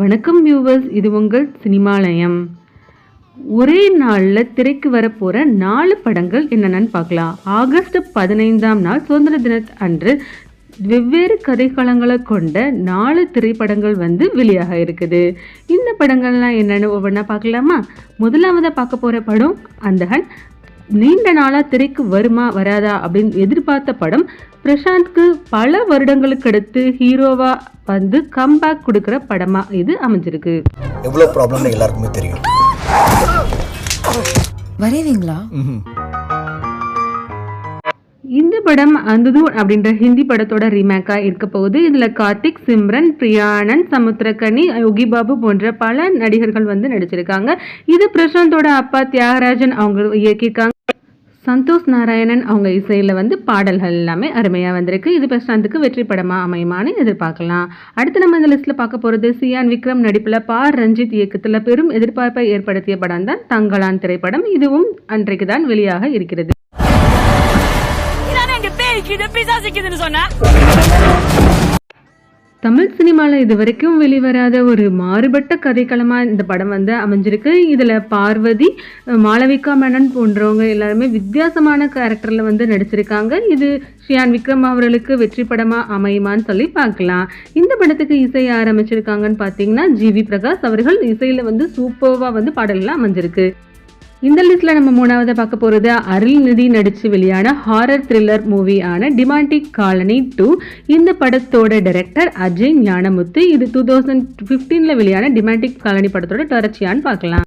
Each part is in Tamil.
வணக்கம் வியூவர்ஸ், இது உங்கள் சினிமாலயம். ஒரே நாளில் திரைக்கு வரப்போகிற 4 படங்கள் என்னென்னு பார்க்கலாம். ஆகஸ்ட் 15ஆம் நாள் சுதந்திர தின அன்று வெவ்வேறு கதைக்களங்களை கொண்ட 4 திரைப்படங்கள் வெளியாக இருக்குது. இந்த படங்கள்லாம் என்னென்னு ஒவ்வொன்றா பார்க்கலாமா? முதலாவதாக பார்க்க போகிற படம் அந்தகன். நீண்ட நாளாக திரைக்கு வருமா வராதா அப்படின்னு எதிர்பார்த்த படம் பிரசாந்த்க்கு பல வருடங்களுக்கு அடுத்து ஹீரோவா கம்பேக் கொடுக்கிற படமா இது அமைஞ்சிருக்கு. எவ்வளவு ப்ராப்ளம் எல்லாருக்குமே தெரியும். வரேவீங்களா? இந்த படம் அந்துதூன் அப்படின்ற ஹிந்தி படத்தோட ரீமேக்கா இருக்க போகுது. இதுல கார்த்திக், சிம்ரன், பிரியானந்த், சமுத்திரகனி, யோகி பாபு போன்ற பல நடிகர்கள் நடிச்சிருக்காங்க. இது பிரசாந்தோட அப்பா தியாகராஜன் அவங்க இயக்கியிருக்காங்க. சந்தோஷ் நாராயணன் அவங்க இசையில் பாடல்கள் எல்லாமே அருமையாக வந்திருக்கு. இது பிரசாந்துக்கு வெற்றி படமாக அமையுமான்னு எதிர்பார்க்கலாம். அடுத்து நம்ம இந்த லிஸ்ட்டில் பார்க்க போகிறது சியான் விக்ரம் நடிப்பில் ரஞ்சித் இயக்கத்தில் பெரும் எதிர்பார்ப்பை ஏற்படுத்திய படம் தான் தங்கலான் திரைப்படம். இதுவும் அன்றைக்கு தான் வெளியாக இருக்கிறது. தமிழ் சினிமாவில் இது வரைக்கும் வெளிவராத ஒரு மாறுபட்ட கதைக்களமாக இந்த படம் அமைஞ்சிருக்கு. இதில் பார்வதி, மாளவிகா மேனன் போன்றவங்க எல்லாருமே வித்தியாசமான கேரக்டரில் நடிச்சிருக்காங்க. இது ஷியான் விக்ரம் அவர்களுக்கு வெற்றி படமாக அமையுமான்னு சொல்லி பார்க்கலாம். இந்த படத்துக்கு இசை ஆரம்பிச்சிருக்காங்கன்னு பார்த்தீங்கன்னா ஜிவி பிரகாஷ் அவர்கள் இசையில் சூப்பர்வாக பாடல்கள்லாம் அமைஞ்சிருக்கு. இந்த லிஸ்ட்ல நம்ம மூணாவது பார்க்க போறது அருள்நிதி நடிச்சு வெளியான ஹாரர் த்ரில்லர் மூவியான டிமாண்டிக் காலனி 2. இந்த படத்தோட டைரக்டர் அஜய் ஞானமுத்து. இது 2015ல வெளியான டிமாண்டிக் காலனி படத்தோட தொடர்ச்சியான்னு பார்க்கலாம்.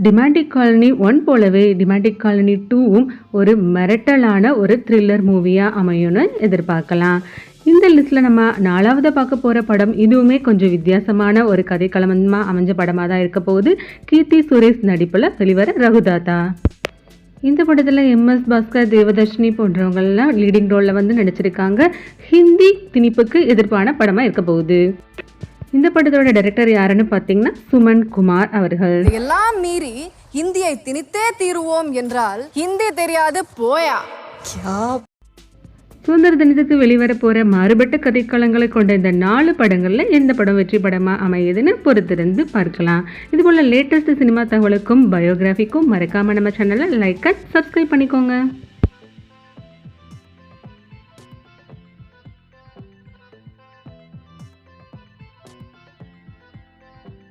டிமாண்டிக் காலனி 1 போலவே டிமாண்டிக் காலனி 2வும் ஒரு மிரட்டலான ஒரு த்ரில்லர் மூவியா அமையும்னு எதிர்பார்க்கலாம். இந்த லிஸ்ட்டில் நம்ம 4வது பார்க்க போகிற படம் இதுவுமே கொஞ்சம் வித்தியாசமான ஒரு கதைக்களமாக அமைஞ்ச படமாக தான் இருக்க போகுது. கீர்த்தி சுரேஷ் நடிப்பில் வெளிவர ரகுதாத்தா. இந்த படத்தில் MS பாஸ்கர், தேவதர்ஷினி போன்றவங்கள்லாம் லீடிங் ரோலில் நடிச்சிருக்காங்க. ஹிந்தி திணிப்புக்கு எதிர்ப்பான படமாக இருக்க போகுது. இந்த படத்தோட டைரக்டர் யாருன்னு பார்த்தீங்கன்னா சுமன் குமார் அவர்கள். எல்லாம் மீறி ஹிந்தியை திணித்தே தீருவோம் என்றால் ஹிந்தி தெரியாது போயா. சுதந்திர தினத்துக்கு வெளிவர போகிற மாறுபட்ட கதைக்களங்களை கொண்ட இந்த 4 படங்களில் எந்த படம் வெற்றி படமாக அமையுதுன்னு பொறுத்திருந்து பார்க்கலாம். இதுபோல் லேட்டஸ்ட் சினிமா தகவலுக்கும் பயோகிராஃபிக்கும் மறக்காமல் நம்ம சேனலை லைக் அண்ட் சப்ஸ்கிரைப் பண்ணிக்கோங்க.